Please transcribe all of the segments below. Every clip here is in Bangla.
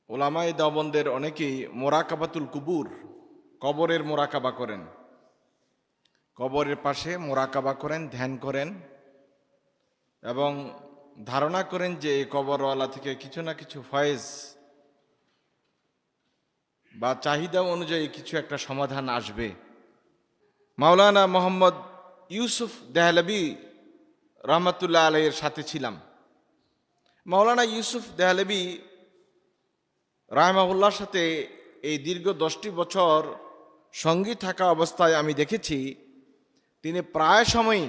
ওলামায়ে দেওবন্দের অনেকেই মোরাকাবাতুল কুবুর, কবরের মোরাকাবা করেন। কবরের পাশে মোরাকাবা করেন, ধ্যান করেন এবং ধারণা করেন যে এই কবরওয়ালা থেকে কিছু না কিছু ফয়েজ বা চাহিদা অনুযায়ী কিছু একটা সমাধান আসবে। মাওলানা মোহাম্মদ ইউসুফ দেহলভী রহমতুল্লাহ আলাইহির সাথে ছিলাম। মাওলানা ইউসুফ দেহলভী রাহমাহুল্লাহর সাথে এই দীর্ঘ 10টি বছর সঙ্গী থাকা অবস্থায় আমি দেখেছি তিনি প্রায় সময়ই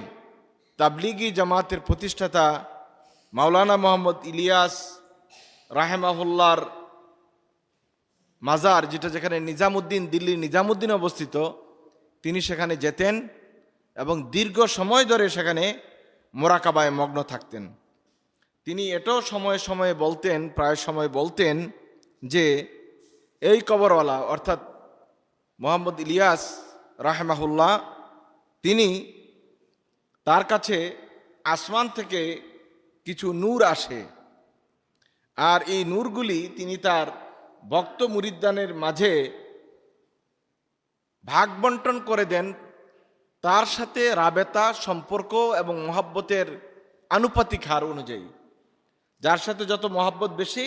তাবলিগি জামাতের প্রতিষ্ঠাতা মাওলানা মোহাম্মদ ইলিয়াস রাহমাহুল্লাহর মাজার, যেখানে নিজামুদ্দিন, দিল্লির নিজামুদ্দিন অবস্থিত, তিনি সেখানে যেতেন এবং দীর্ঘ সময় ধরে সেখানে মোরাকাবায় মগ্ন থাকতেন। তিনি এটাও সময়ে সময়ে বলতেন, প্রায় সময় বলতেন যে এই কবরওয়ালা অর্থাৎ মোহাম্মদ ইলিয়াস রাহমাহুল্লাহ, তিনি তার কাছে আসমান থেকে কিছু নূর আসে, আর এই নূরগুলি তিনি তার ভক্ত মুরিদদানের মাঝে ভাগ বন্টন করে দেন তার সাথে রাবেতা, সম্পর্ক এবং মহাব্বতের আনুপাতিক হার অনুযায়ী। যার সাথে যত মহাব্বত বেশি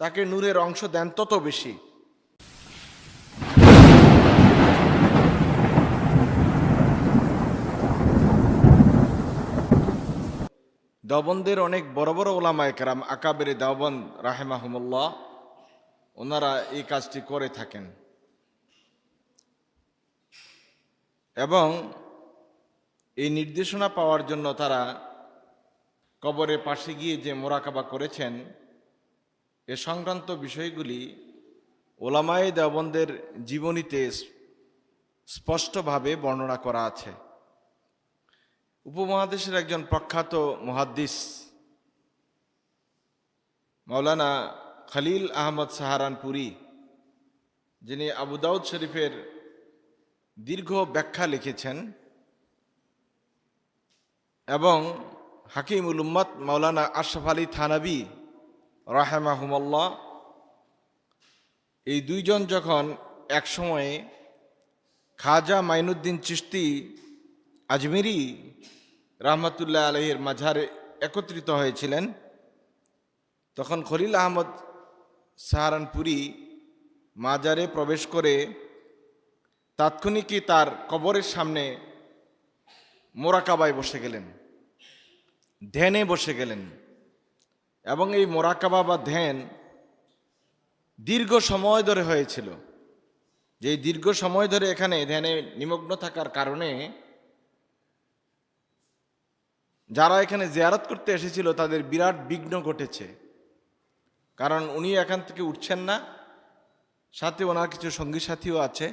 তাকে নূরের অংশ দেন তত বেশি। দেওবন্দের অনেক বড় বড় ওলামায়ে কেরাম, আকাবেরে দেওবন্দ রাহেমাহুমুল্লাহ, ওনারা এই কাজটি করে থাকেন এবং এই নির্দেশনা পাওয়ার জন্য তারা কবরের পাশে গিয়ে যে মোরাকাবা করেছেন এ সংক্রান্ত বিষয়গুলি ওলামায়ে দেওবন্দের জীবনীতে স্পষ্টভাবে বর্ণনা করা আছে। উপমহাদেশের একজন প্রখ্যাত মুহাদ্দিস মাওলানা খলিল আহমদ সাহারানপুরি, যিনি আবু দাউদ শরীফের দীর্ঘ ব্যাখ্যা লিখেছেন, এবং হাকিমুল উম্মত মাওলানা আশরাফ আলী থানভী রাহিমাহুমুল্লাহ, এই দুইজন যখন একসময়ে খাজা মাইনুদ্দিন চিশতি আজমিরি রহমতুল্লাহ আলাইহির মাঝারে একত্রিত হয়েছিলেন, তখন খলিল আহমদ সাহারানপুরি মাজারে প্রবেশ করে তাৎক্ষণিকই তার কবরের সামনে মোরাকাবায় বসে গেলেন, ধ্যানে বসে গেলেন। এবং এই মোরাকাবা বা ধ্যান দীর্ঘ সময় ধরে হয়েছিল। যে দীর্ঘ সময় ধরে এখানে ধ্যানে নিমগ্ন থাকার কারণে যারা এখানে জিয়ারত করতে এসেছিল তাদের বিরাট বিঘ্ন ঘটেছে, কারণ উনি এখান থেকে উঠছেন না, সাথে ওনার কিছু সঙ্গী সাথীও আছে।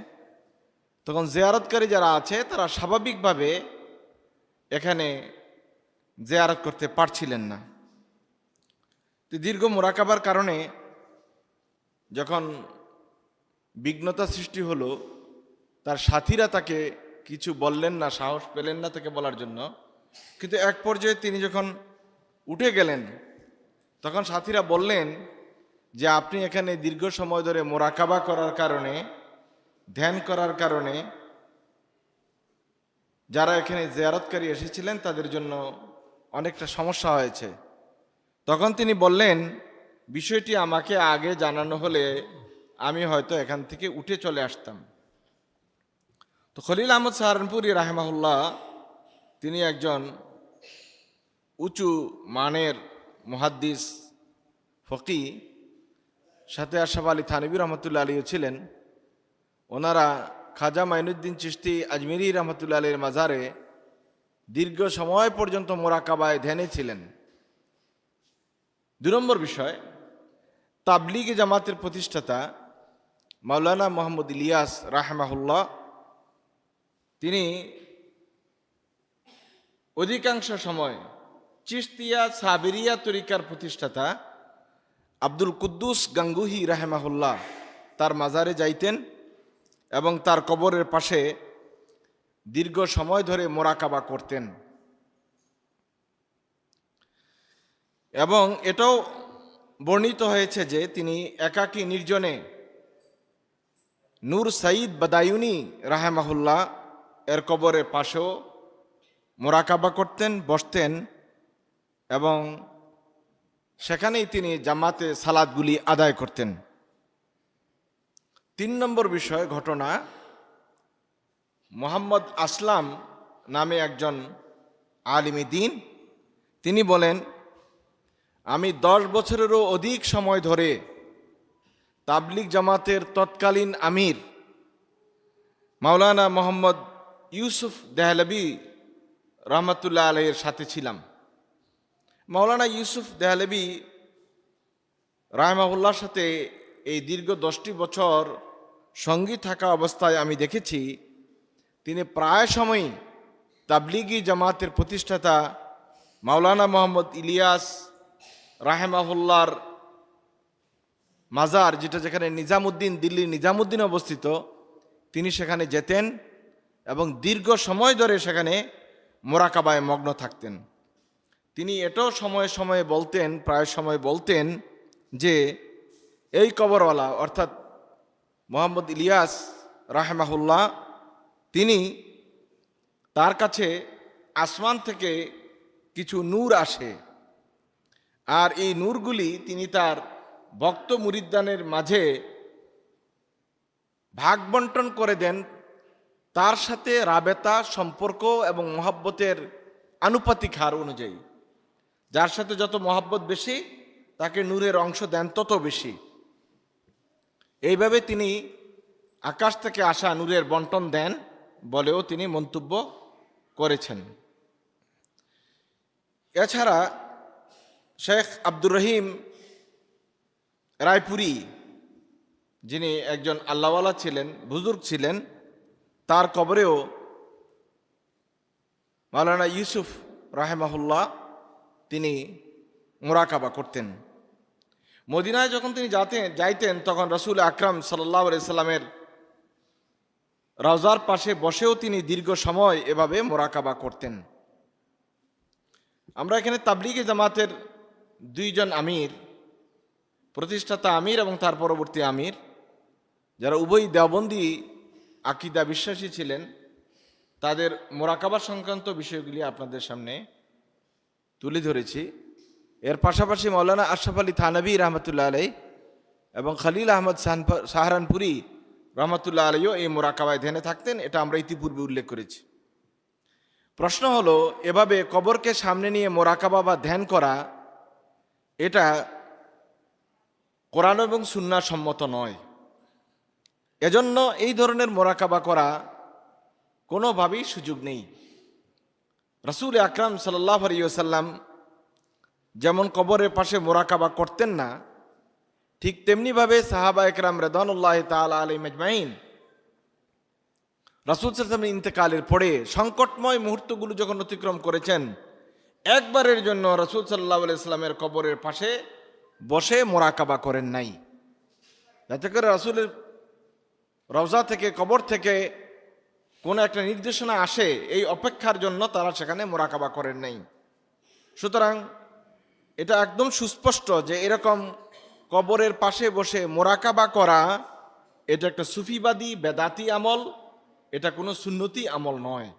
তখন জিয়ারতকারী যারা আছে তারা স্বাভাবিকভাবে এখানে জিয়ারত করতে পারছিলেন না। তো দীর্ঘ মোরাকাবার কারণে যখন বিঘ্নতা সৃষ্টি হলো, তার সাথীরা তাকে কিছু বললেন না, সাহস পেলেন না তাকে বলার জন্য। কিন্তু এক পর্যায়ে তিনি যখন উঠে গেলেন তখন সাথীরা বললেন যে আপনি এখানে দীর্ঘ সময় ধরে মোরাকাবা করার কারণে, ধ্যান করার কারণে যারা এখানে জিয়ারতকারী এসেছিলেন তাদের জন্য অনেকটা সমস্যা হয়েছে। তখন তিনি বললেন, বিষয়টি আমাকে আগে জানানো হলে আমি হয়তো এখান থেকে উঠে চলে আসতাম। তো খলিল আহমদ সাহারানপুরি রাহিমাহুল্লাহ, তিনি একজন উঁচু মানের মুহাদ্দিস, ফকি, সাথে আশরাফ আলী থানভী রহমতুল্লাহ আলীও ছিলেন। ওনারা খাজা মাইনুদ্দিন চিশতি আজমিরি রহমতুল্লাহ আলীর মাজারে দীর্ঘ সময় পর্যন্ত মোরাকাবায় ধ্যানে ছিলেন। 2 নম্বর বিষয়, তাবলিগে জামাতের প্রতিষ্ঠাতা মাওলানা মোহাম্মদ ইলিয়াস রাহমাহুল্লাহ, তিনি অধিকাংশ সময় চিশতিয়া সাবেরিয়া তরিকার প্রতিষ্ঠাতা আব্দুল কুদ্দুস গাঙ্গুহি রাহমাহুল্লাহ তার মাজারে যাইতেন এবং তার কবরের পাশে দীর্ঘ সময় ধরে মোরাকাবা করতেন। এবং এটাও বর্ণিত হয়েছে যে তিনি একাকী নির্জনে নূর সাঈদ বাদায়ুনি রাহেমাহুল্লাহ এর কবরের পাশেও মোরাকাবা করতেন, বসতেন এবং সেখানেই তিনি জামাতে সালাতগুলি আদায় করতেন। 3 নম্বর বিষয় ঘটনা, মোহাম্মদ আসলাম নামে একজন আলিমে দ্বীন, তিনি বলেন, আমি 10 বছরেরও অধিক সময় ধরে তাবলিগ জামাতের তৎকালীন আমির মাওলানা মোহাম্মদ ইউসুফ দেহলভী রহমতুল্লাহ আলাইহির সাথে ছিলাম। মাওলানা ইউসুফ দেহলভী রাহমাহুল্লাহর সাথে এই দীর্ঘ 10টি বছর সঙ্গী থাকা অবস্থায় আমি দেখেছি তিনি প্রায় সময়ই তাবলিগি জামাতের প্রতিষ্ঠাতা মাওলানা মোহাম্মদ ইলিয়াস রাহমাহুল্লাহর মাজার, যেখানে নিজামুদ্দিন, দিল্লির নিজামুদ্দিন অবস্থিত, তিনি সেখানে যেতেন এবং দীর্ঘ সময় ধরে সেখানে মোরাকাবায় মগ্ন থাকতেন। তিনি এটাও সময়ে সময়ে বলতেন, প্রায় সময় বলতেন যে এই কবরওয়ালা অর্থাৎ মোহাম্মদ ইলিয়াস রাহমাহুল্লাহ, তিনি তার কাছে আসমান থেকে কিছু নূর আসে, আর এই নূরগুলি তিনি তার ভক্ত মুরিদদানের মাঝে ভাগ বন্টন করে দেন তার সাথে রাবেতা, সম্পর্ক এবং মহব্বতের আনুপাতিক হার অনুযায়ী। যার সাথে যত মহব্বত বেশি তাকে নূরের অংশ দেন তত বেশি। এইভাবে তিনি আকাশ থেকে আসা নূরের বন্টন দেন বলেও তিনি মন্তব্য করেছেন। এছাড়া শেখ আব্দুর রহিম রায়পুরি, যিনি একজন আল্লাহওয়ালা ছিলেন, বুজুর্গ ছিলেন, তার কবরেও মাওলানা ইউসুফ রাহেমাহুল্লাহ তিনি মোরাকাবা করতেন। মদিনায় যখন তিনি যাইতেন তখন রাসূল আকরাম সাল্লাল্লাহু আলাইহি সাল্লামের রওজার পাশে বসেও তিনি দীর্ঘ সময় এভাবে মোরাকাবা করতেন। আমরা এখানে তাবলিগি জামাতের 2 জন আমির, প্রতিষ্ঠাতা আমির এবং তার পরবর্তী আমির, যারা উভয় দেওবন্দি আকীদা বিশ্বাসী ছিলেন, তাদের মোরাকাবা সংক্রান্ত বিষয়গুলি আপনাদের সামনে তুলে ধরেছি। এর পাশাপাশি মাওলানা আশরাফ আলী থানভী রহমতুল্লাহ আলাইহি এবং খলিল আহমদ সাহারানপুরি রহমতুল্লাহ আলাইহিও এই মোরাকাবায় ধ্যানে থাকতেন, এটা আমরা ইতিপূর্বে উল্লেখ করেছি। প্রশ্ন হলো, এভাবে কবরকে সামনে নিয়ে মোরাকাবা বা ধ্যান করা, এটা কোরআন এবং সুন্নাহ সম্মত নয়। এজন্য এই ধরনের মোরাকাবা করা কোনোভাবেই সুযোগ নেই। রাসূল আকরাম সাল্লাল্লাহু আলাইহি ওয়াসাল্লাম যেমন কবরের পাশে মোরাকাবা করতেন না, ঠিক তেমনিভাবে সাহাবা একরাম রিদওয়ানুল্লাহি তাআলা আলাইহিম আজমাইন রাসূল সাল্লাল্লাহু আলাইহি ওয়াসাল্লামের ইন্তেকালের পরে সংকটময় মুহূর্তগুলো যখন অতিক্রম করেছেন, একবারের জন্য রাসূল সাল্লাল্লাহু আলাইহি ওয়াসাল্লামের কবরের পাশে বসে মোরাকাবা করেন নাই। যাতে করে রাসূলের রওজা থেকে, কবর থেকে কোনো একটা নির্দেশনা আসে এই অপেক্ষার জন্য তারা সেখানে মোরাকাবা করেন নাই। সুতরাং এটা একদম সুস্পষ্ট যে এরকম কবরের পাশে বসে মোরাকাবা করা এটা একটা সুফিবাদী বেদাতি আমল, এটা কোনো সুন্নতি আমল নয়।